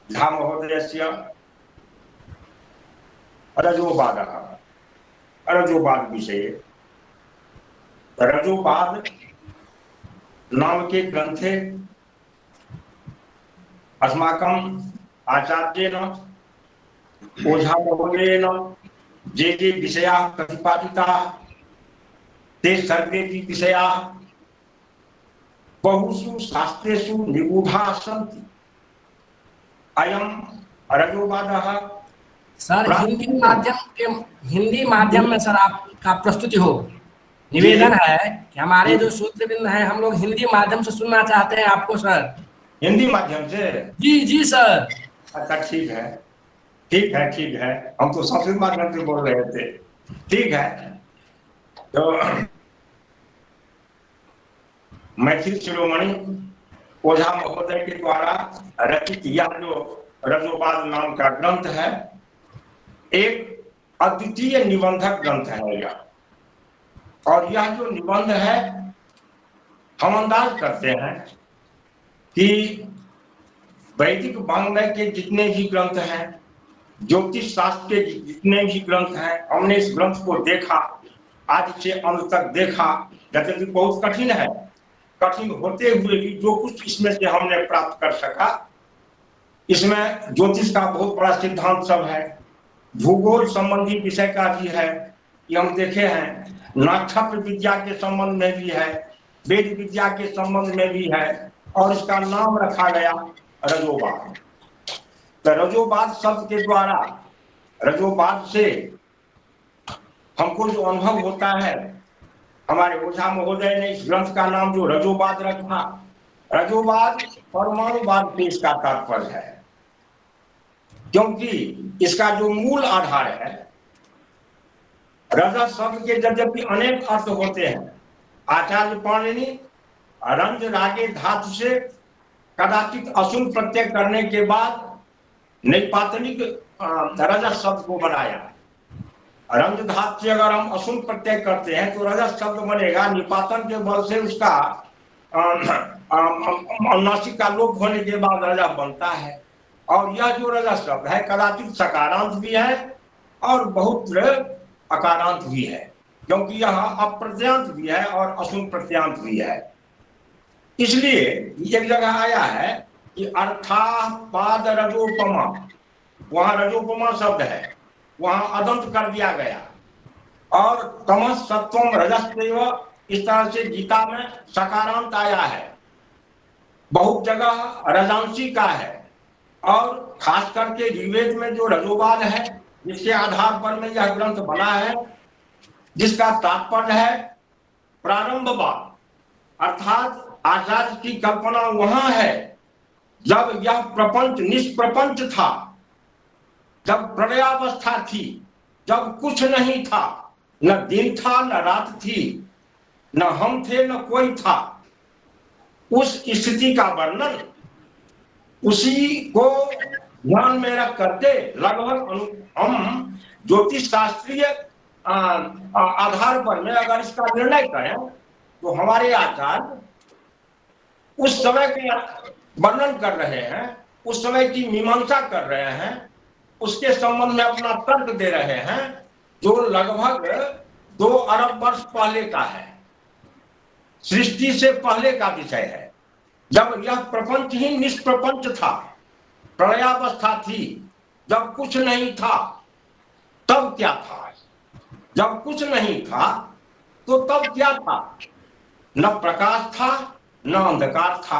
झा महोदयस्य रजोवादः रजोवाद विषये। रजोवाद नाम के ग्रंथे अस्माकम् आचार्येण ओझा महोदयेन ये विषयाः प्रतिपादिताः ते सर्वेपि विषयाः बहुषु शास्त्रेषु निगूढाः सन्ति। अयं रजोवादः सर हिंदी माध्यम में सर आपका प्रस्तुति हो। निवेदन है कि हमारे जो सूत्रबिंद हैं हम लोग हिंदी माध्यम से सुनना चाहते हैं आपको सर। हिंदी माध्यम से? जी जी सर। अच्छा ठीक है, ठीक है, ठीक है। हम तो संस्कृत माध्यम से बोल रहे थे। ठीक है, तो मैथिल शिरोमणि ओझा महोदय के द्वारा रचित यह जो रजोवाद नाम का ग्रंथ है, एक अद्वितीय निबंधक ग्रंथ है यह। और यह जो निबंध है, हम अंदाज करते हैं कि वैदिक वाङ्मय के जितने भी ग्रंथ हैं, ज्योतिष शास्त्र के जितने भी ग्रंथ हैं, हमने इस ग्रंथ को देखा, आज से अंत तक देखा। यद्यपि बहुत कठिन है, कठिन होते हुए भी जो कुछ इसमें से हमने प्राप्त कर सका, इसमें ज्योतिष का बहुत बड़ा सिद्धांत सब है, भूगोल संबंधी विषय का भी है, ये हम देखे हैं, नक्षत्र विद्या के संबंध में भी है, वेद विद्या के संबंध में भी है, और इसका नाम रखा गया रजोवाद। तो रजोवाद शब्द के द्वारा, रजोवाद से हमको जो अनुभव होता है, हमारे ओझा महोदय ने इस ग्रंथ का नाम जो रजोवाद रखा, रजोवाद परमाणुवाद से इसका तात्पर्य है, क्योंकि इसका जो मूल आधार है, रज शब्द के यद्यपि अनेक अर्थ होते हैं, आचार्य पाणिनि रंज रागे धातु से कदाचित असुन प्रत्यय करने के बाद नैपातनिक रजस शब्द को बनाया। रंज धातु से अगर हम असुन प्रत्यय करते हैं तो रजस शब्द बनेगा, निपातन के बल से उसका अनुनासिक का लोप होने के बाद रजस बनता है। और यह जो रजस शब्द है कदाचित सकारांत भी है और बहुत अकारांत भी है, क्योंकि यह अप्रत्यांत भी है और असुन प्रत्यांत भी है। इसलिए एक जगह आया है कि अर्थाः पाद रजोपमा, वहां रजोपमा शब्द है, वहां अदंत कर दिया गया, और तमस सत्वम रजस्तेव, इस तरह से गीता में सकारांत आया है, बहुत जगह रजांशी का है। और खास करके ऋग्वेद में जो रजोवाद है, जिसके आधार पर में यह ग्रंथ बना है, जिसका तात्पर्य है प्रारंभवाद, अर्थात आचार्य की कल्पना वहां है जब यह प्रपंच निष्प्रपंच था, जब प्रलयावस्था थी, जब कुछ नहीं था, न दिन था न रात थी, न हम थे न कोई था, उस स्थिति का वर्णन उसी को ध्यान में रख करके लगभग हम ज्योतिष शास्त्रीय आधार पर में अगर इसका निर्णय करें तो हमारे आचार्य उस समय का वर्णन कर रहे हैं, उस समय की मीमांसा कर रहे हैं, उसके संबंध में अपना तर्क दे रहे हैं, जो लगभग 2 अरब वर्ष पहले का है, सृष्टि से पहले का विषय है, जब यह प्रपंच ही निष्प्रपंच था, प्रलयावस्था थी, जब कुछ नहीं था। तब क्या था? जब कुछ नहीं था तो तब क्या था? न प्रकाश था न अंधकार था।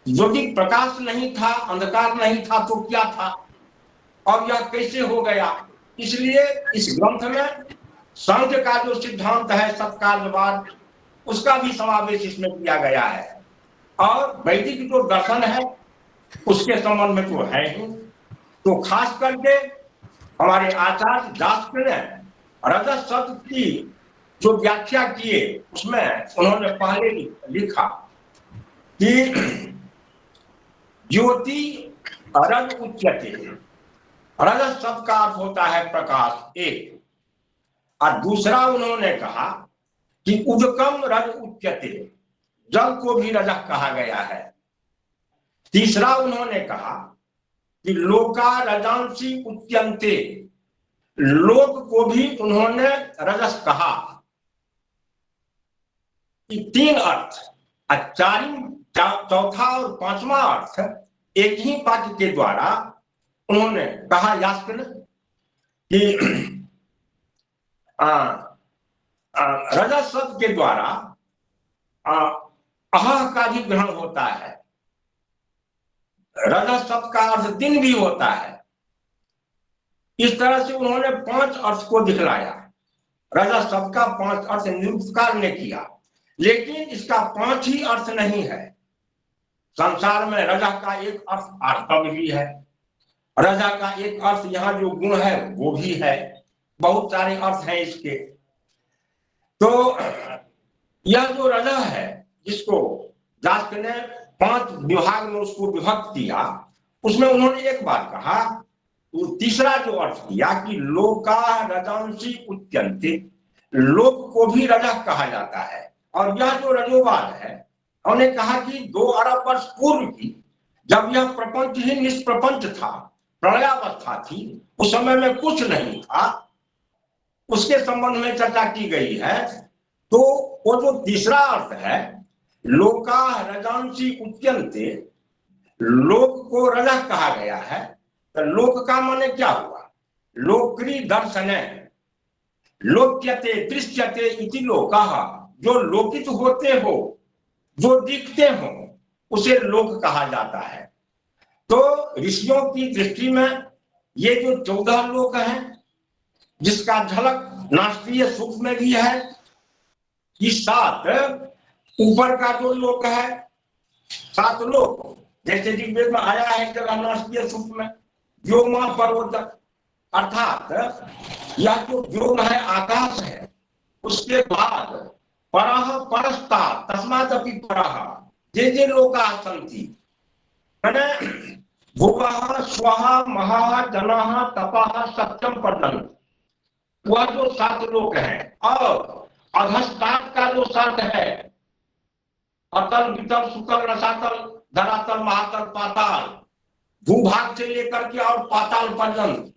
यदि प्रकाश नहीं था, अंधकार नहीं था, तो क्या था? और यह कैसे हो गया? इसलिए इस ग्रंथ में सांख्य का जो सिद्धांत है सत्कार्यवाद, उसका भी समावेश इसमें किया गया है, और वैदिक जो दर्शन है उसके संबंध में तो है ही। तो खास करके हमारे आचार्य जास्कर ने रजस शब्द की जो व्याख्या किए, उसमें उन्होंने पहले लिखा कि ज्योति रज उच्यते, रजस शब्द का अर्थ होता है प्रकाश, एक। और दूसरा उन्होंने कहा कि उदकम रज उच्यते, जल को भी रजक कहा गया है। तीसरा उन्होंने कहा कि लोका रजांसी उच्यन्ते, लोक को भी उन्होंने रजस कहा। कि 3 अर्थ, चौथा और 5वां अर्थ एक ही वाक्य के द्वारा उन्होंने कहा यास्क ने कि रजस शब्द के द्वारा अह का भी ग्रहण होता है। रजस शब्द का अर्थ दिन भी होता है। इस तरह से उन्होंने 5 अर्थ को दिखलाया। रजस शब्द का 5 अर्थ निरूपकार ने किया, लेकिन इसका 5 ही अर्थ नहीं है। संसार में रजा का एक अर्थ आर्तव भी है, रजा का एक अर्थ यहाँ जो गुण है वो भी है, बहुत सारे अर्थ हैं इसके। तो यह जो रजा है जिसको यास्क ने 5 विभाग में उसको विभक्त किया, उसमें उन्होंने एक बात कहा, तो तीसरा जो अर्थ किया कि लोका रजांसी उच्यन्ते, लोक को भी रजा कहा जाता है। और यह जो रजोवाद है, उन्होंने कहा कि 2 अरब वर्ष पूर्व की जब यह प्रपंच ही निष्प्रपंच था, प्रलयावस्था थी, उस समय में कुछ नहीं था, उसके संबंध में चर्चा की गई है। तो वो जो तीसरा अर्थ है लोका रजांसी उच्यन्ते, लोक को रजा कहा गया है, तो लोक का माने क्या हुआ? लोक्री दर्शने लोक्यते दृश्यते इति लोकाः, जो लोकित होते हो, जो दिखते हो, उसे लोक कहा जाता है। तो ऋषियों की दृष्टि में ये जो 14 लोक हैं, जिसका झलक नास्तीय सूक्ष्म में भी है, कि 7 ऊपर का जो लोक है, 7 लोक, जैसे ऋग्वेद में आया है जगह नास्तीय सूक्ष्म में व्योमा पर्वत, अर्थात यह जो व्योम है आकाश है, उसके बाद परः परस्ता तस्मात् अपि परः जे लोका सन्ति, माने भुवः स्वः महः जनः तपः सत्यम पदम्, वह जो 7 लोक है। और अधस्तात् का जो 7 है, अतल वितल सुतल रसातल धरातल महातल पाताल, भूभाग से लेकर के और पाताल पर्यंत,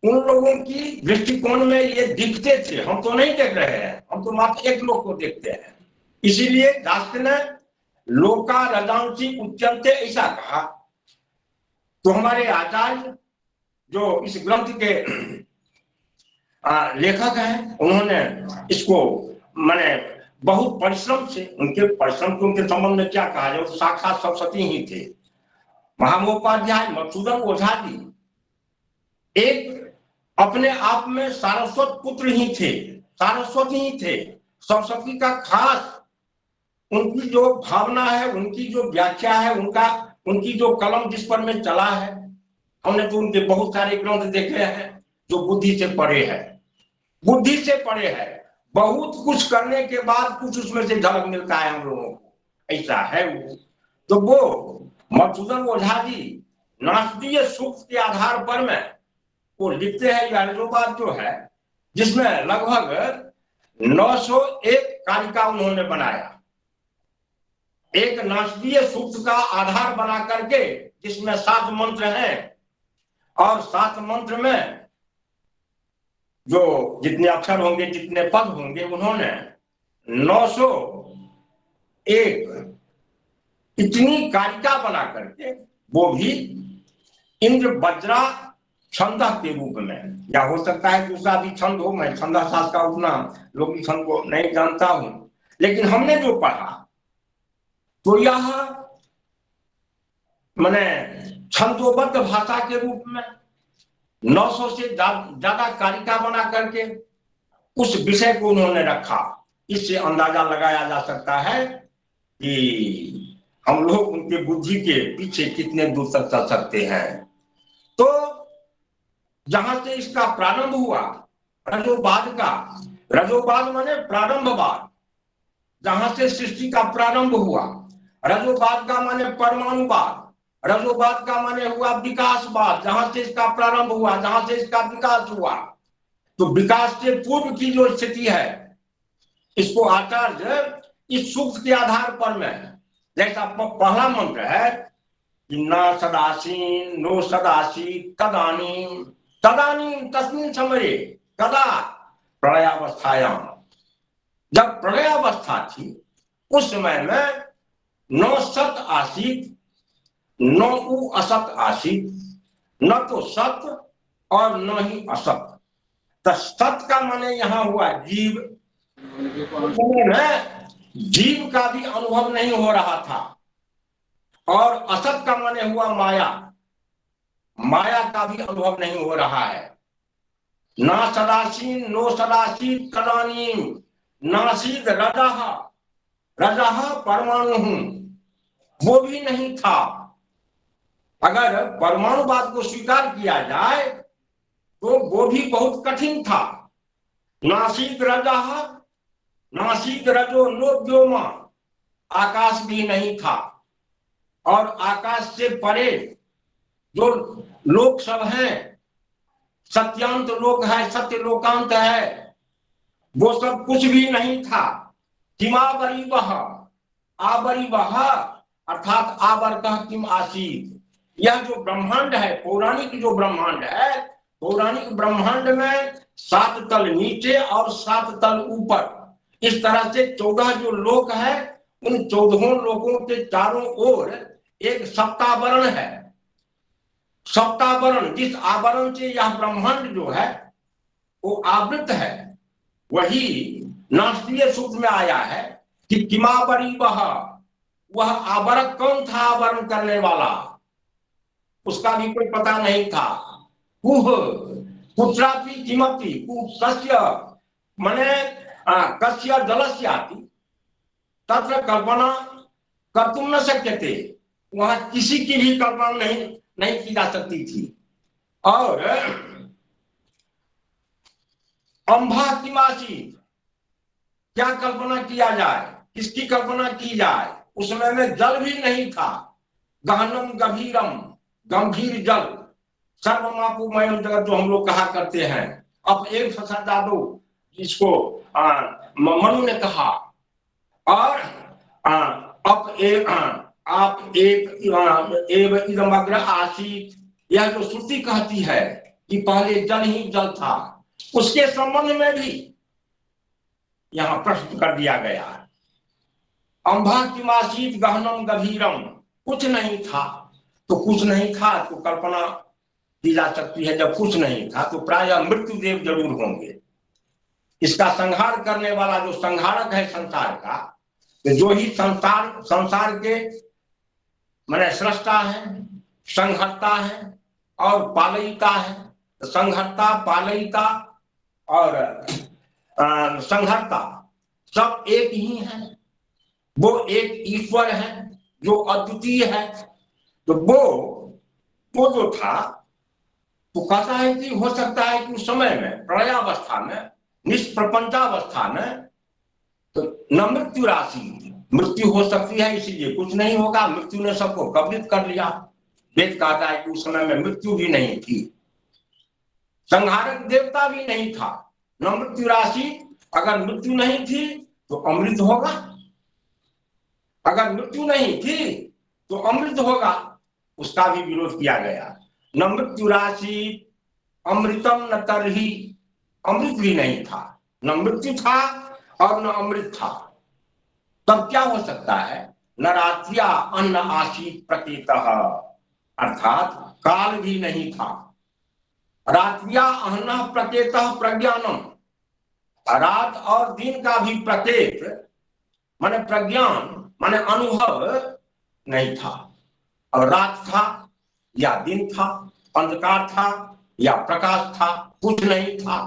उन लोगों की दृष्टिकोण में ये दिखते थे। हम तो नहीं देख रहे हैं, हम तो मात्र एक लोक को देखते हैं। इसीलिए यास्क ने लोका रजांसी उच्यन्ते ऐसा कहा। तो हमारे आचार्य जो इस ग्रंथ के लेखक हैं, उन्होंने इसको माने बहुत परिश्रम से, उनके परिश्रम को उनके संबंध में क्या कहा जाए, साक्षात सरस्वती ही थे। महामहोपाध्याय मधुसूदन ओझा जी एक अपने आप में सारस्वत पुत्र ही थे, सारस्वत ही थे। सरस्वती का खास उनकी जो भावना है, उनकी जो व्याख्या है, उनकी जो कलम जिस पर में चला है, हमने तो उनके बहुत सारे ग्रंथ देखे हैं जो बुद्धि से परे है, बुद्धि से परे है। बहुत कुछ करने के बाद कुछ उसमें से झलक मिलता है हम लोगों को, ऐसा है वो। तो वो मधुसूदन ओझा जी नास्तीय सूक्ष्म के आधार पर में वो लिखते हैं। यह रजोवाद जो है, जिसमें लगभग 901 कारिका उन्होंने बनाया, एक नास्तीय सूक्ष्म का आधार बना करके, जिसमें 7 मंत्र हैं, और 7 मंत्र में जो जितने अक्षर होंगे, जितने पद होंगे, उन्होंने 901 इतनी कारिका बना करके, वो भी इंद्र वज्रा छंद के रूप में, या हो सकता है दूसरा भी छंद हो, मैं छंद शास्त्र का उतना लौकिक छंद को नहीं जानता हूं, लेकिन हमने जो पढ़ा तो यह माने छंदोबद्ध भाषा के रूप में 900 से ज्यादा कारिका बना करके उस विषय को उन्होंने रखा। इससे अंदाजा लगाया जा सकता है कि हम लोग उनके बुद्धि के पीछे कितने दूर तक चल सकते हैं। तो जहां से इसका प्रारंभ हुआ रजोवाद का, रजोवाद माने प्रारंभवाद, जहां से सृष्टि का प्रारंभ हुआ। रजोवाद का माने परमाणुवाद, रजोवाद का माने हुआ विकासवाद, जहां से इसका प्रारंभ हुआ, जहां से इसका विकास हुआ। तो विकास से पूर्व की जो स्थिति है, इसको आचार्य इस सूक्ष्म के आधार पर में, जैसा पहला मंत्र है कि न सदासीन नो सदासी तदानीम तदानीम तस्मिन् समये कदा प्रलयावस्थायाम, जब प्रलयावस्था थी उस समय में न सत आसीत न उ असत आसीत, न तो सत और न ही असत। तो सत का माने यहाँ हुआ जीव, में जीव का भी अनुभव नहीं हो रहा था, और असत का माने हुआ माया, माया का भी अनुभव नहीं हो रहा है। ना सदासीन नो सदासीत तदानीम नासीद रजः, रजः परमाणु हूं, वो भी नहीं था। अगर परमाणुवाद को स्वीकार किया जाए तो वो भी बहुत कठिन था। नासीद रजः, नासीद रजो नो व्योमा, आकाश भी नहीं था, और आकाश से परे जो लोक सब हैं, सत्यांत लोक है, सत्य लोकांत है, वो सब कुछ भी नहीं था। किमावरी वह आवरी वह, अर्थात आवर कह किम आसीत, यह जो ब्रह्मांड है, पौराणिक जो ब्रह्मांड है, पौराणिक ब्रह्मांड में 7 तल नीचे और 7 तल ऊपर, इस तरह से 14 जो लोक है, उन 14 लोकों के चारों ओर एक सप्तावरण है। सप्तावरण, जिस आवरण से यह ब्रह्मांड जो है वो आवृत है, वही नास्तीय सूत्र में आया है कि किमावरी वह आवरक कौन था, आवरण करने वाला, उसका भी कोई पता नहीं था। कुह कुत्रापि किमपि कस्य मने कस्य जलस्याति तत्र कल्पना कर्तुम न शक्यते, वहां किसी की भी कल्पना नहीं की जा सकती थी। और अंभा किमासी, क्या कल्पना किया जाए, किसकी कल्पना की जाए, उस समय में जल भी नहीं था। गहनम गभीरम, गंभीर जल, सर्वमापुमयम जगत जो हम लोग कहा करते हैं। अब एक फसा दो, जिसको मनु ने कहा, और अब एक आप एक एव इदम अग्र आसीत, यह जो श्रुति कहती है कि पहले जल ही जल था, उसके संबंध में भी यहां प्रश्न कर दिया गया। अंभा किमासीत गहनम गभीरम, कुछ नहीं था, तो कुछ नहीं था तो कल्पना की जा सकती है। जब कुछ नहीं था तो प्रायः मृत्युदेव जरूर होंगे। इसका संहार करने वाला जो संहारक है संसार का, तो जो ही संसार के माने सृष्टा है, संहर्ता है और पालयिता है। तो संहर्ता, पालयिता और संहर्ता सब एक ही है। वो एक ईश्वर है जो अद्वितीय है। तो वो जो था, तो कहता है कि हो सकता है कि उस समय में प्रलयावस्था में, निष्प्रपंचावस्था में, तो न मृत्यु राशि, मृत्यु हो सकती है, इसीलिए कुछ नहीं होगा। मृत्यु ने सबको कबलित कर लिया। वेद कहता है कि उस समय में मृत्यु भी नहीं थी, संहारक देवता भी नहीं था, न मृत्यु राशि। अगर मृत्यु नहीं थी तो अमृत होगा, अगर मृत्यु नहीं थी तो अमृत होगा, उसका भी विरोध किया गया। न मृत्यु राशि अमृतम न तरही, अमृत भी नहीं था, न मृत्यु था और न अमृत था। तब क्या हो सकता है? न रात्रिया अन्न आसीत प्रतीतः, अर्थात काल भी नहीं था। रात्रिया अन्न प्रत्येतः प्रज्ञानम, रात और दिन का भी प्रत्येक माने प्रज्ञान माने अनुभव नहीं था। और रात था या दिन था, अंधकार था या प्रकाश था, कुछ नहीं था।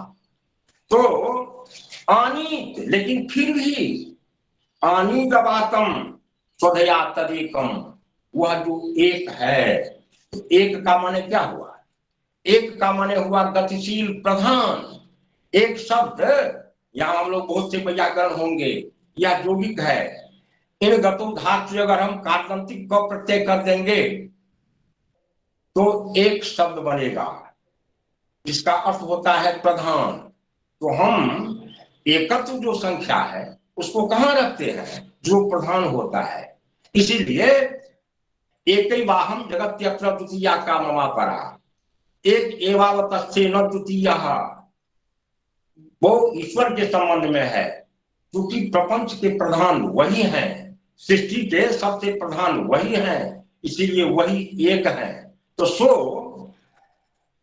तो आनीत, लेकिन फिर भी आनीतवातम स्वधया तदेकम, वह जो एक है, तो एक का माने क्या हुआ? एक का माने हुआ गतिशील प्रधान। एक शब्द, यहां हम लोग बहुत से व्याकरण होंगे या जो भी है, इन गतो धातु अगर हम कार्तंतिक को प्रत्यय कर देंगे तो एक शब्द बनेगा जिसका अर्थ होता है प्रधान। तो हम एकत्व जो संख्या है उसको कहां रखते हैं? जो प्रधान होता है। इसीलिए एकैवाहं जगत्यत्र द्वितीया का मम परा, एक एवावतस्ते न द्वितीयः। वो ईश्वर के संबंध में है, क्योंकि प्रपंच के प्रधान वही हैं, सृष्टि के सबसे प्रधान वही हैं, इसीलिए वही एक है। तो सो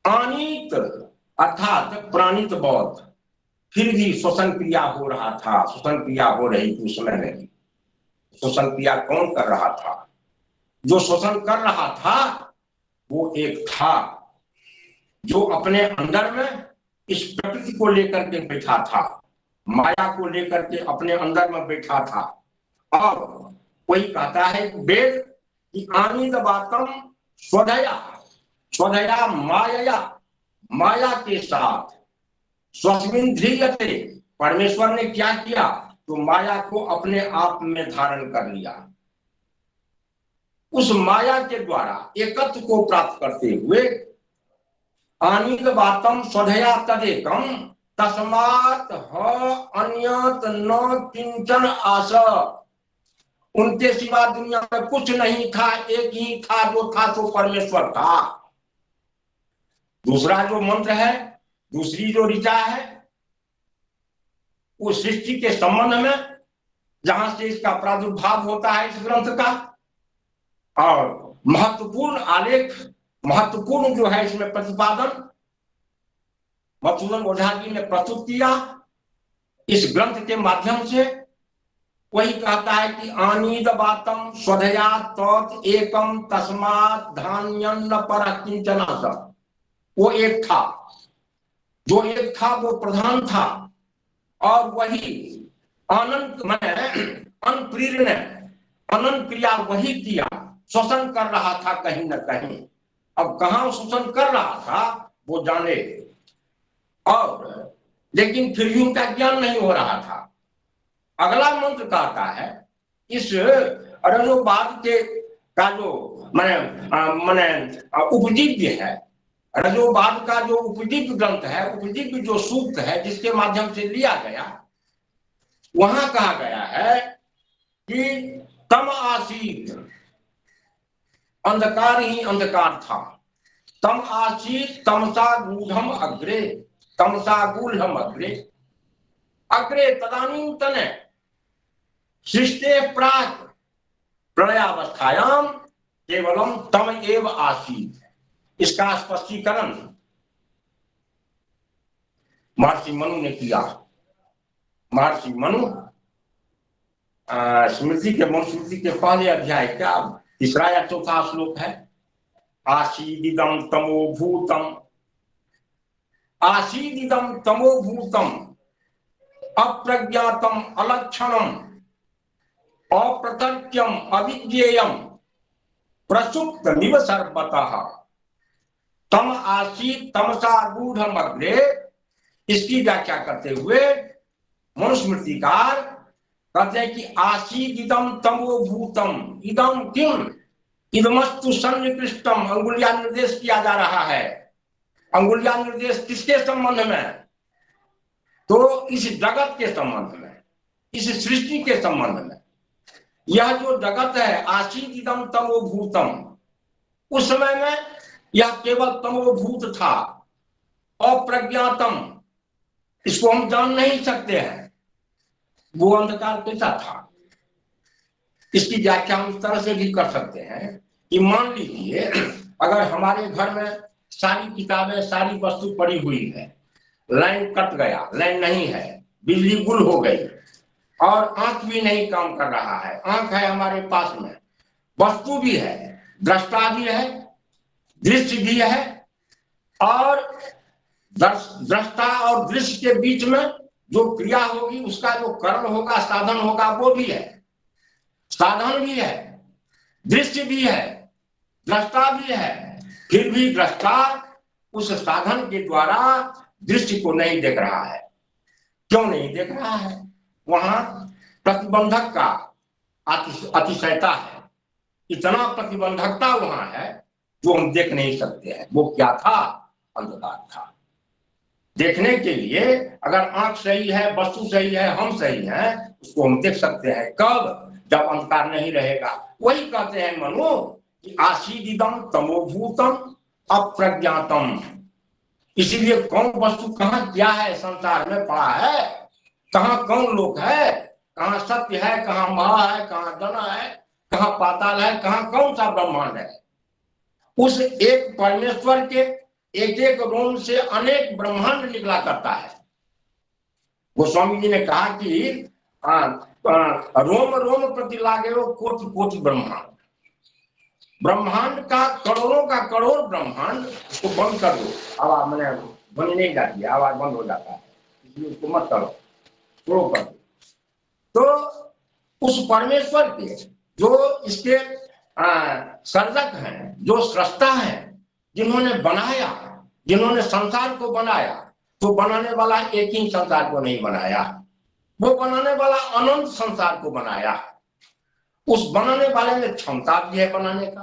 आनीत अर्थात प्राणित बौद्ध, फिर भी श्वसन क्रिया हो रहा था, श्वसन क्रिया हो रही थी उस समय में। श्वसन क्रिया कौन कर रहा था? जो श्वसन कर रहा था वो एक था जो अपने अंदर में इस प्रकृति को लेकर के बैठा था, माया को लेकर के अपने अंदर में बैठा था। और वही कहता है वेद कि आनीतवातम स्वधया, स्वधया माया, माया के साथ स्वस्मिंद्रियते, परमेश्वर ने क्या किया? तो माया को अपने आप में धारण कर लिया। उस माया के द्वारा एकत्व को प्राप्त करते हुए आनीतवातम स्वधया तदेकम तस्मात् अन्यत न किंचन आस, उनके सिवा दुनिया में कुछ नहीं था, एक ही था, जो था तो परमेश्वर था। दूसरा जो मंत्र है, दूसरी जो ऋचा है, वो सृष्टि के संबंध में, जहां से इसका प्रादुर्भाव होता है इस ग्रंथ का, और महत्वपूर्ण आलेख, महत्वपूर्ण जो है इसमें प्रतिपादन मधुसूदन ओझा जी ने प्रस्तुत किया इस ग्रंथ के माध्यम से। वही कहता है कि आनीतवातम स्वधया तत् एकम तस्मात् धान्यन्न पर किंचन आस, वो एक था, जो एक था वो प्रधान था, और वही अनंत में अनप्रीर्ण अनंत क्रिया वही किया, श्वसन कर रहा था कहीं न कहीं। अब कहां श्वसन कर रहा था वो जाने, और लेकिन फिर भी उनका ज्ञान नहीं हो रहा था। अगला मंत्र कहता है इस रजोवाद के का जो माने उपजीव्य है, रजोवाद का जो उपजीव्य ग्रंथ है, उपजीव्य जो सूक्त है जिसके माध्यम से लिया गया, वहां कहा गया है कि तम आसीत, अंधकार ही अंधकार था, तम आसीत तमसा गूढ़म अग्रे, तमसा गूढ़म अग्रे, अग्रे तदानीन्तने सृष्टे प्राक प्रलयावस्थायाम केवलम तम एव आसीत। इसका स्पष्टीकरण महर्षि मनु ने किया। महर्षि मनु स्मृति के मनुस्मृति के पहले अध्याय का तीसरा या चौथा श्लोक है। आसीदिदम तमो भूतम, आसीदिदम तमो भूतम अप्रज्ञातम अलक्षणम अप्रतर्क्यम अविज्ञेयम प्रसुप्त निव सर्वतः तम आसीत तमसा गूढ़म अग्रे। इसकी व्याख्या करते हुए मनुस्मृतिकार कहते हैं कि आसीद इदम तमो भूतम, इदम किम, इदमस्तु सन्निकृष्टम। अंगुलिया निर्देश किया जा रहा है। अंगुलिया निर्देश किसके संबंध में? तो इस जगत के संबंध में, इस सृष्टि के संबंध में। यह जो जगत है आसीद इदम तमो भूतम, उस समय में यह केवल तमोभूत था, अप्रज्ञातम, इसको हम जान नहीं सकते हैं। वो अंधकार कैसा था? इसकी व्याख्या हम इस तरह से भी कर सकते हैं कि मान लीजिए अगर हमारे घर में सारी किताबें, सारी वस्तु पड़ी हुई है, लाइन कट गया, लाइन नहीं है, बिजली गुल हो गई और आंख भी नहीं काम कर रहा है। आंख है हमारे पास में, वस्तु भी है, दृष्टा भी है, दृश्य भी है, और दृष्टा और दृश्य के बीच में जो क्रिया होगी, उसका जो कर्म होगा, साधन होगा, वो भी है। साधन भी है, दृश्य भी है, दृष्टा भी है। फिर भी दृष्टा उस साधन के द्वारा दृश्य को नहीं देख रहा है। क्यों नहीं देख रहा है? वहां प्रतिबंधक का अतिशयता है, इतना प्रतिबंधकता वहां है जो हम देख नहीं सकते हैं। वो क्या था? अंधकार था। देखने के लिए अगर आंख सही है, वस्तु सही है, हम सही हैं, उसको हम देख सकते हैं। कब? जब अंधकार नहीं रहेगा। वही कहते हैं मनु आसीदिदम तमोभूतम अप्रज्ञातम। इसीलिए कौन वस्तु कहाँ क्या है संसार में पड़ा है, कहाँ कौन लोक है, कहाँ सत्य है, कहाँ महा है, कहाँ गण है, कहाँ पाताल है, कहाँ कौन सा ब्रह्मांड है। उस एक परमेश्वर के एक एक रोम से अनेक ब्रह्मांड निकला करता है। गोस्वामी जी ने कहा कि रोम रोम प्रति लागे कोटि कोटि ब्रह्मांड। ब्रह्मांड का करोड़ ब्रह्मांड, उसको बंद कर दो, आवाज मैंने बंद नहीं जाती, आवाज बंद हो जाता है, इसलिए उसको मत करो, छोड़ो कर दो। तो उस परमेश्वर के जो इसके सर्जक हैं, जो सृष्टा हैं, जिन्होंने बनाया, जिन्होंने संसार को बनाया, तो बनाने वाला एक ही संसार को नहीं बनाया, वो बनाने वाला अनंत संसार को बनाया। उस बनाने वाले में क्षमता भी है बनाने का,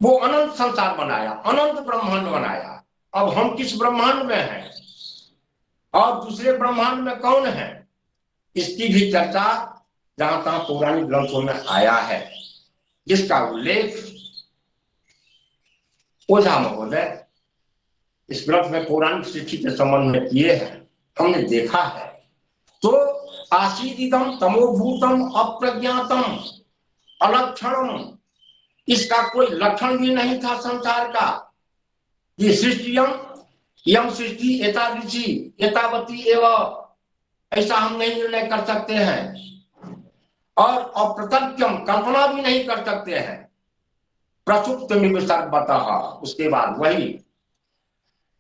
वो अनंत संसार बनाया, अनंत ब्रह्मांड बनाया। अब हम किस ब्रह्मांड में हैं और दूसरे ब्रह्मांड में कौन है, इसकी भी चर्चा जहां तहां पौराणिक ग्रंथों में आया है, जिसका उल्लेख ओझा महोदय इस ग्रंथ में पौराणिक शिक्षी के संबंध में किए हैं, हमने देखा है। तो आसीदिदम तमोभूतम अप्रज्ञातम अलक्षणम, इसका कोई लक्षण भी नहीं था संसार का। ये सृष्टि यम सृष्टि एतादृशी एतावती एवं, ऐसा हम नहीं निर्णय कर सकते हैं, और अप्रत्यक्षम कल्पना भी नहीं कर सकते हैं। प्रसुप्त सर्वतः, उसके बाद वही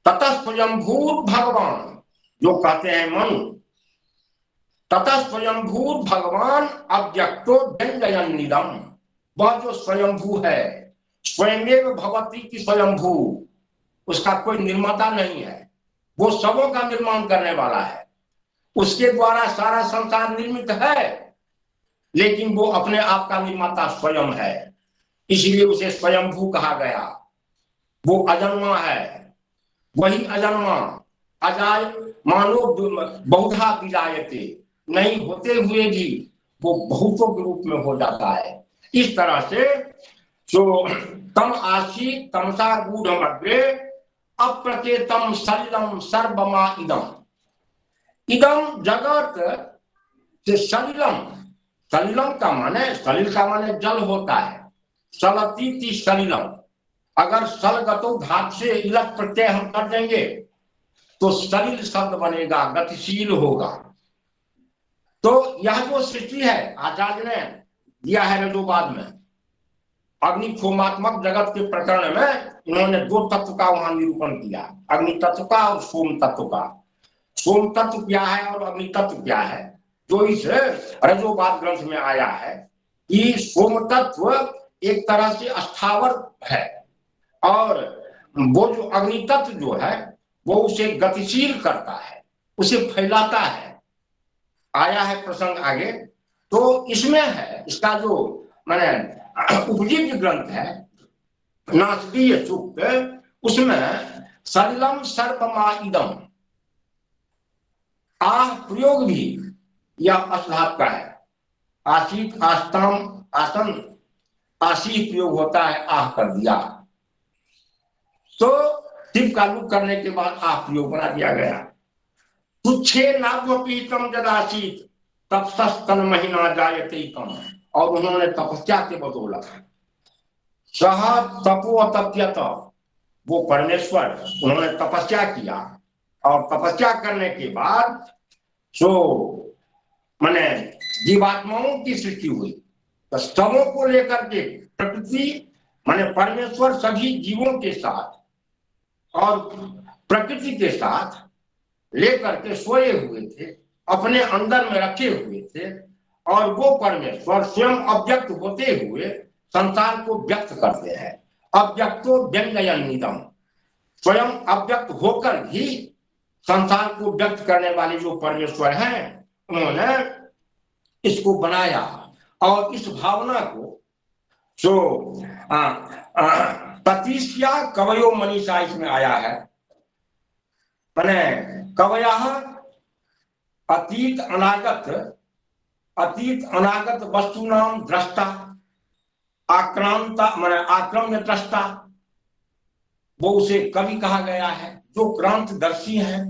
ततः स्वयंभूत भगवान, जो कहते हैं मन, ततः स्वयंभूत भगवान अव्यक्तो व्यंजयन्निदम, वह जो स्वयंभू है, स्वयमेव भवती की स्वयंभू, उसका कोई निर्माता नहीं है, वो सबों का निर्माण करने वाला है, उसके द्वारा सारा संसार निर्मित है, लेकिन वो अपने आप का निर्माता स्वयं है, इसलिए उसे स्वयंभू कहा गया। वो अजन्मा है, वही अजन्मा, अजाय मानो बहुधा विजायते, नहीं होते हुए भी वो बहुतों के रूप में हो जाता है। इस तरह से जो तम आसी तमसा गूढ़ अग्रे अप्रचेतम सलिलम सर्वमा इदम, इदम जगत से सलिलम, सलिलम का माने, सलिल का माने जल होता है, सलती सलिलम, अगर सलगतो धातु से इलत प्रत्यय हम कर देंगे तो सलिल शब्द बनेगा, गतिशील होगा। तो यह जो सृष्टि है आचार्य ने दिया है रजोवाद में, अग्नि फोमात्मक जगत के प्रकरण में इन्होंने दो तत्व का वहां निरूपण किया, अग्नि तत्व का और सोम तत्व का। सोम तत्व क्या है और अग्नि तत्व क्या है, जो इस रजोवाद ग्रंथ में आया है कि सोम तत्व एक तरह से स्थावर है, और वो जो अग्नि तत्व जो है वो उसे गतिशील करता है, उसे फैलाता है। आया है प्रसंग आगे, तो इसमें है, इसका जो मैंने उपजीव्य ग्रंथ है नासदीय सूक्त, उसमें सलिलम सर्वमा इदम, आह प्रयोग भी यह अस्धात का है, आशीत आस्ताम आसन, आशी प्रयोग होता है, आह कर दिया, तो टिप का लुक करने के बाद आह प्रयोग बना दिया गया। तुच्छे नागवपीतम जदाशीत तपस्तन महीना जायते कम, और उन्होंने तपस्या के बदौलत सह तपो तप्यत, वो परमेश्वर उन्होंने तपस्या किया, और तपस्या करने के बाद जो माने जीवात्माओं की सृष्टि हुई, तो सबों को लेकर के प्रकृति माने परमेश्वर सभी जीवों के साथ और प्रकृति के साथ लेकर के सोए हुए थे, अपने अंदर में रखे हुए थे, और वो परमेश्वर स्वयं अव्यक्त होते हुए संसार को व्यक्त करते हैं। अव्यक्तो व्यंजयन्निदम, स्वयं अव्यक्त होकर भी संसार को व्यक्त करने वाले जो परमेश्वर हैं, उन्होंने इसको बनाया। और इस भावना को जो ततीस्या कवयो मनीषा इसमें आया है, मैंने कवया अतीत अनागत वस्तु नाम दृष्टा, आक्रांता माने आक्रम्य दृष्टा, वो उसे कवि कहा गया है। जो क्रांतदर्शी हैं,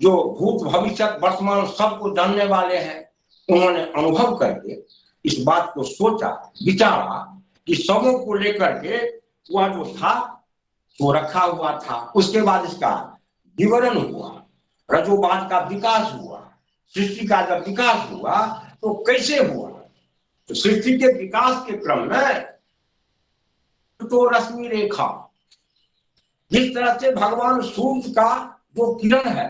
जो भूत भविष्य वर्तमान सबको जानने वाले हैं, उन्होंने अनुभव करके इस बात को सोचा विचारा कि सबों को लेकर के वह जो था वो रखा हुआ था। उसके बाद इसका विवरण हुआ, रजोबाद का विकास हुआ, सृष्टि का जब विकास हुआ तो कैसे हुआ। तो सृष्टि के विकास के क्रम में तो रश्मि रेखा, जिस तरह से भगवान सूर्य का जो किरण है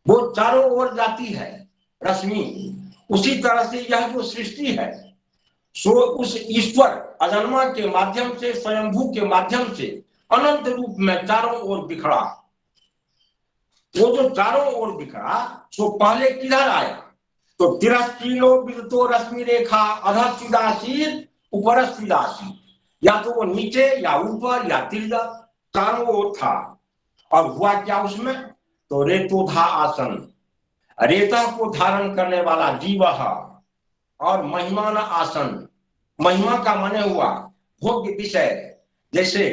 वो चारों ओर जाती है रश्मि, उसी तरह से यह जो सृष्टि है सो उस ईश्वर अजन्मा के माध्यम से, स्वयंभू के माध्यम से अनंत रूप में चारों ओर बिखरा। वो जो चारों ओर बिखरा सो पहले किधर आया, तो तिरस्कीलो विदतो रश्मि रेखा अधः चिदासीत ऊपर चिदासीत, या तो वो नीचे या ऊपर या तिरजा चारों ओर था। और हुआ क्या उसमें, तो रेतोधा आसन, रेता को धारण करने वाला जीव, और महिमान आसन, महिमा का माने हुआ भोग्य विषय, जैसे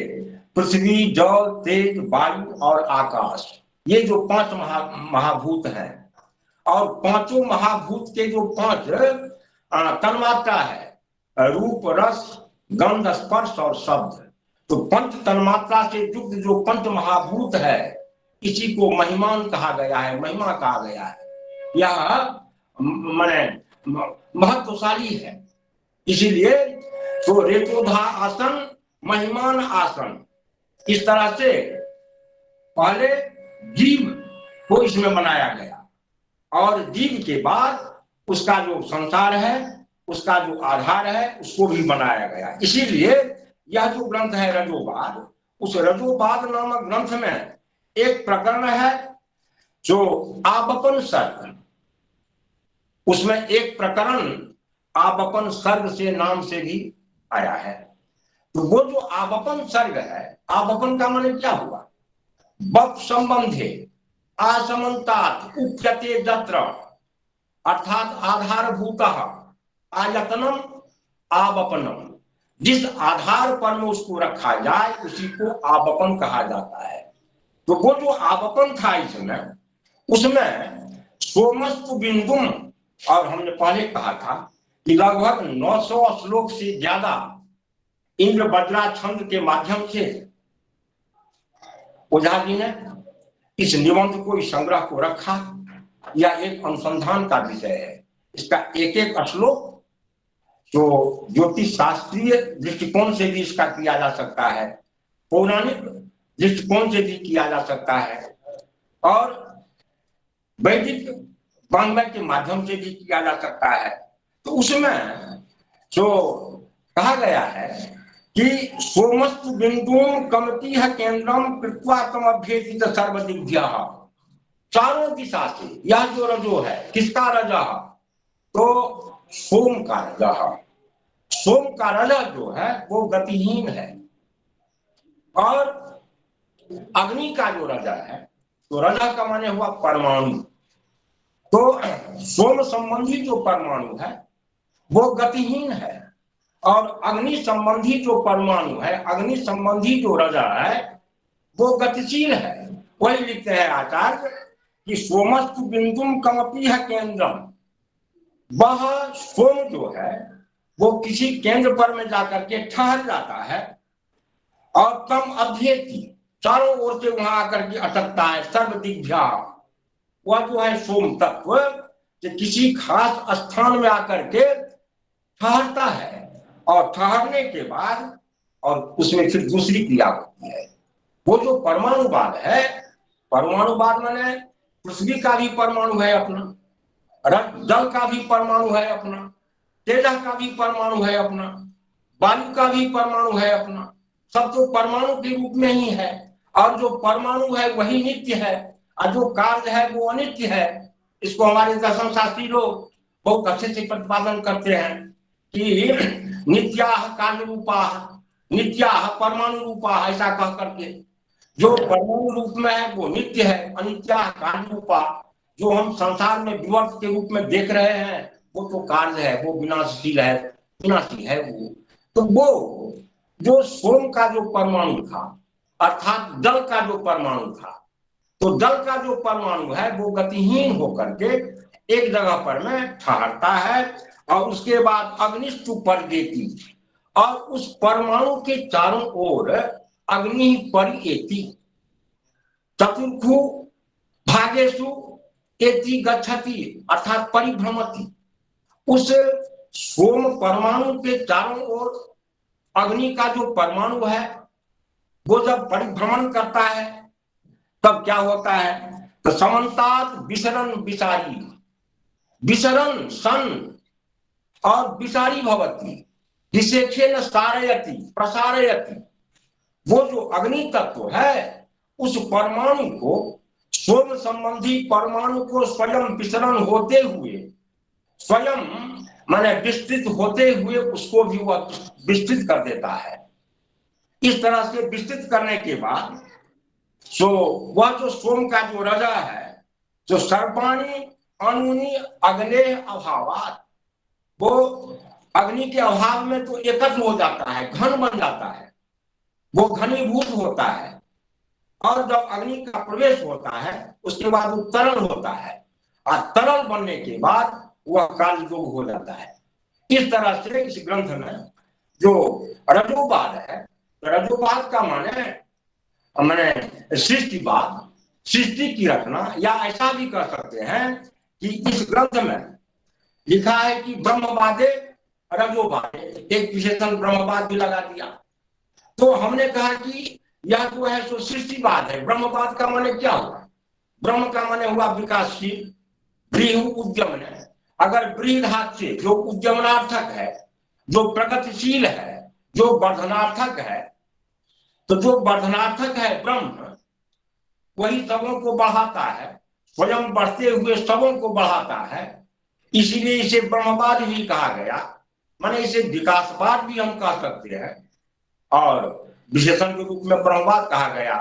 पृथ्वी जल तेज वायु और आकाश, ये जो पांच महाभूत हैं। और पांचों महाभूत के जो पांच तन्मात्रा है, रूप रस गंध स्पर्श और शब्द, तो पंच तन्मात्रा से युक्त जो पंच महाभूत है इसी को महिमान कहा गया है, महिमा कहा गया है। यह माने महत्वशाली है। इसीलिए तो रेतोधा आसन, महिमान आसन, इस तरह से पहले जीव को इसमें बनाया गया, और जीव के बाद उसका जो संसार है, उसका जो आधार है, उसको भी बनाया गया। इसीलिए यह जो ग्रंथ है रजोबाद, उस रजोबाद नामक ग्रंथ में एक प्रकरण है जो आवपन सर्ग, उसमें एक प्रकरण आवपन सर्ग से नाम से भी आया है। तो वो जो आवपन सर्ग है, आवपन का माने क्या हुआ, बप संबंधे असमन्तात उच्यते जत्र, अर्थात आधारभूतः आयतनम आवपनम, जिस आधार पर में उसको रखा जाए उसी को आवपन कहा जाता है। तो वो जो आवपन था इसमें, उसमें सोमस्तु बिंदुम, और हमने पहले कहा था कि लगभग 900 श्लोक से ज्यादा इंद्र बज्रा छंद के माध्यम से ओझा जी ने इस निबंध को, इस संग्रह को रखा। यह एक अनुसंधान का विषय है। इसका एक एक श्लोक जो ज्योतिष शास्त्रीय दृष्टिकोण से भी इसका किया जा सकता है, पौराणिक दृष्टिकोण से भी किया जा सकता है, और वैदिक वांग्मय के माध्यम से भी किया जा सकता है। तो उसमें जो कहा गया है कि सोमस्तु बिंदुम कमतीह केंद्रम कृत्वा तम अभ्येसित सर्वदिग्भ्यः, चारों दिशा से यह जो रजो है, किसका रजा, तो सोम का रजा। सोम का रजा जो है वो गतिहीन है, और अग्नि का जो रजा है, तो रजा का माने हुआ परमाणु। तो सोम संबंधी जो परमाणु है वो गतिहीन है, और अग्नि संबंधी जो परमाणु है, अग्नि संबंधी जो रजा है वो गतिशील है। वही लिखते हैं आचार्य कि सोमस्तु बिंदुम कमपीह केंद्रम, वह सोम जो है वो किसी केंद्र पर में जाकर के ठहर जाता है, और तम अभ्येति, चारों ओर से वहां आकर के अटकता है, सर्वदिग्भ्या, वह जो है सोम तत्व किसी खास स्थान में आकर के ठहरता है, और ठहरने के बाद और उसमें फिर दूसरी क्रिया होती है। वो जो परमाणुवाद है, परमाणुवाद माने पृथ्वी का भी परमाणु है अपना, जल का भी परमाणु है अपना, तेज का भी परमाणु है अपना, वायु का भी परमाणु है अपना, सब तो परमाणु के रूप में ही है। और जो परमाणु है वही नित्य है, और जो कार्य है वो अनित्य है। इसको हमारे दर्शन शास्त्री लोग बहुत अच्छे से प्रतिपादन करते हैं कि नित्याह कार्य रूपा, नित्याह परमाणु रूपा, ऐसा कह करके जो परमाणु रूप में है वो नित्य है, अनित्याह कार्य रूपा, जो हम संसार में विवर्त के रूप में देख रहे हैं वो तो कार्य है, वो विनाशशील है, विनाशी है वो। तो वो जो सोम का जो परमाणु था, अर्थात जल का जो परमाणु था, तो जल का जो परमाणु है वो गतिहीन होकर के एक जगह पर में ठहरता है और उसके बाद अग्निष्टु परिगेति, और उस परमाणु के चारों ओर अग्नि परिएति चतुर्खु भागेशु एति गच्छति, अर्थात परिभ्रमति। उस सोम परमाणु के चारों ओर अग्नि का जो परमाणु है वो जब परिभ्रमण करता है तब क्या होता है, तो समन्तात विसरण विसारी, विसरण सन और विसारी भवती, विशेषेण सारयति प्रसारयति। वो जो अग्नि तत्व है उस परमाणु को, सोम संबंधी परमाणु को स्वयं विसरण होते हुए, स्वयं माने विस्तृत होते हुए उसको भी वह विस्तृत कर देता है। इस तरह से विस्तृत करने के बाद वह जो सोम का जो रजा है, जो सर्पाणी अणुनि अग्ने अभावात, वो अग्नि के अभाव में तो एकत्र हो जाता है, घन बन जाता है, वो घनीभूत होता है, और जब अग्नि का प्रवेश होता है उसके बाद वो तरल होता है, और तरल बनने के बाद वह काल योग हो जाता है। इस तरह से इस ग्रंथ में जो रजोवाद है, रजोवाद का माने सृष्टिवाद, सृष्टि की रचना, या ऐसा भी कर सकते हैं कि इस ग्रंथ में लिखा है कि ब्रह्मवादे रजोवादे, एक विशेषण ब्रह्मवाद भी लगा दिया। तो हमने कहा कि यह जो है सो सृष्टिवाद है। ब्रह्मवाद का माने क्या हुआ, ब्रह्म का माने हुआ विकासशील, ब्रीहु उद्यमन है। अगर ब्रीह धातु से जो उद्यमनार्थक है, जो प्रगतिशील है, जो वर्धनार्थक है, तो जो वर्धनार्थक है ब्रह्म, वही सबों को बढ़ाता है, स्वयं बढ़ते हुए सबों को बढ़ाता है, इसीलिए इसे ब्रह्मवाद भी कहा गया। माने इसे विकासवाद भी हम कह सकते हैं, और विशेषण के रूप में ब्रह्मवाद कहा गया,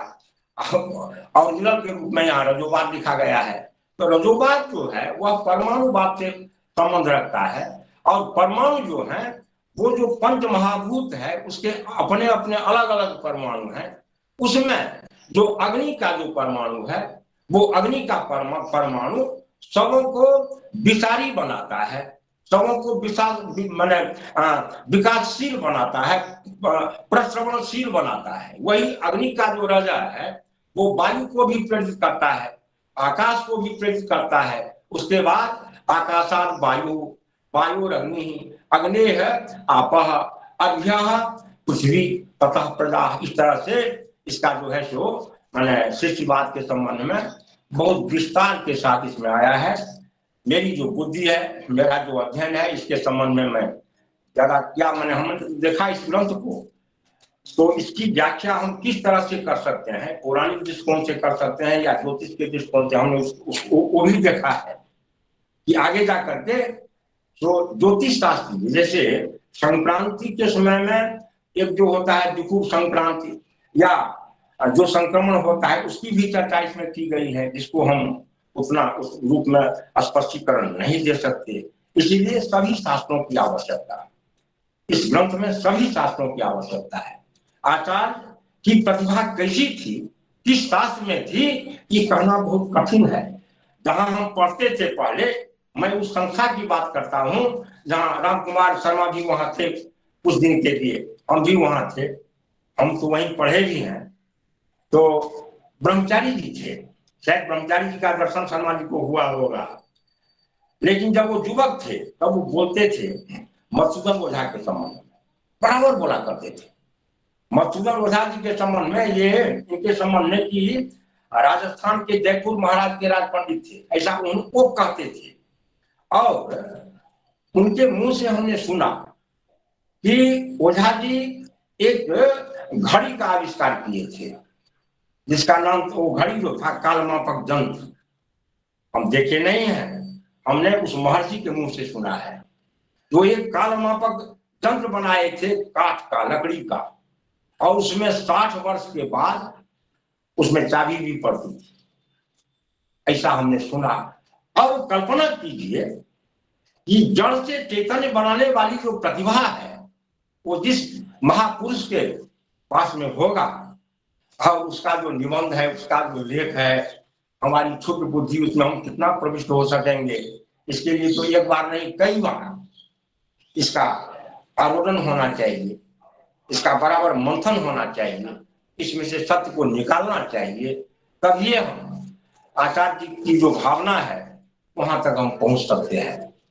और निरल के रूप में यहाँ रजोवाद लिखा गया है। तो रजोवाद जो है वह परमाणुवाद से संबंध रखता है, और परमाणु जो है वो जो पंच महाभूत है उसके अपने अपने अलग अलग परमाणु हैं। उसमें जो अग्नि का जो परमाणु है, वो अग्नि का परमाणु सबों को विसारी बनाता है, सबों को माने विकासशील बनाता है, प्रश्रवणशील बनाता है। वही अग्नि का जो रजा है वो वायु को भी प्रेरित करता है, आकाश को भी प्रेरित करता है। उसके बाद आकाशात वायु, वायुरग्नि, अग्नेः आपः, अभ्यः पृथ्वी ततः प्रजा। इस तरह से इसका जो है सो मैंने सृष्टिवाद के संबंध में बहुत विस्तार के साथ इसमें आया है। मेरी जो बुद्धि है, मेरा जो अध्ययन है, इसके संबंध में मैं ज्यादा क्या मैंने हमने देखा इस ग्रंथ को, तो इसकी व्याख्या हम किस तरह से कर सकते हैं, पौराणिक दृष्टिकोण से कर सकते हैं या ज्योतिष के दृष्टिकोण से, हमने उसको वो भी देखा है कि आगे जा करके तो ज्योतिष शास्त्र, जैसे संक्रांति के समय में एक जो होता है विकुप संक्रांति, या जो संक्रमण होता है, उसकी भी चर्चा इसमें की गई है, जिसको हम उतना उस रूप में स्पष्टीकरण नहीं दे सकते। इसीलिए सभी शास्त्रों की आवश्यकता है, इस ग्रंथ में सभी शास्त्रों की आवश्यकता है। आचार्य की प्रतिभा कैसी थी, किस शास्त्र में थी, ये कहना बहुत कठिन है। जहां हम पढ़ते थे पहले, मैं उस संस्था की बात करता हूँ जहां राम कुमार शर्मा भी वहां थे कुछ दिन के लिए, हम भी वहां थे, हम तो वहीं पढ़े भी हैं। तो ब्रह्मचारी जी थे, शायद ब्रह्मचारी जी का दर्शन शर्मा जी को हुआ होगा, लेकिन जब वो युवक थे तब वो बोलते थे मधुसूदन ओझा के संबंध में, बराबर बोला करते थे। मधुसूदन ओझा जी के संबंध में, ये इनके संबंध में कि राजस्थान के जयपुर महाराज के राज पंडित थे, ऐसा उनको कहते थे। और उनके मुंह से हमने सुना कि ओझा जी एक घड़ी का आविष्कार किए थे, जिसका नाम तो वो घड़ी जो था कालमापक यंत्र। हम देखे नहीं हैं, हमने उस महर्षि के मुंह से सुना है। जो एक कालमापक यंत्र बनाए थे काठ का, लकड़ी का, और उसमें 60 वर्ष के बाद उसमें चाबी भी पड़ती थी, ऐसा हमने सुना। और कल्पना कीजिए कि जड़ से चैतन्य बनाने वाली जो प्रतिभा है वो जिस महापुरुष के पास में होगा और उसका जो निबंध है, उसका जो लेख है, हमारी क्षुद्र बुद्धि उसमें हम कितना प्रविष्ट हो सकेंगे, इसके लिए तो एक बार नहीं कई बार इसका आरोहण होना चाहिए, इसका बराबर मंथन होना चाहिए, इसमें से सत्य को निकालना चाहिए, तब ये हम आचार्य जी की जो भावना है वहां तक हम पहुंच सकते हैं।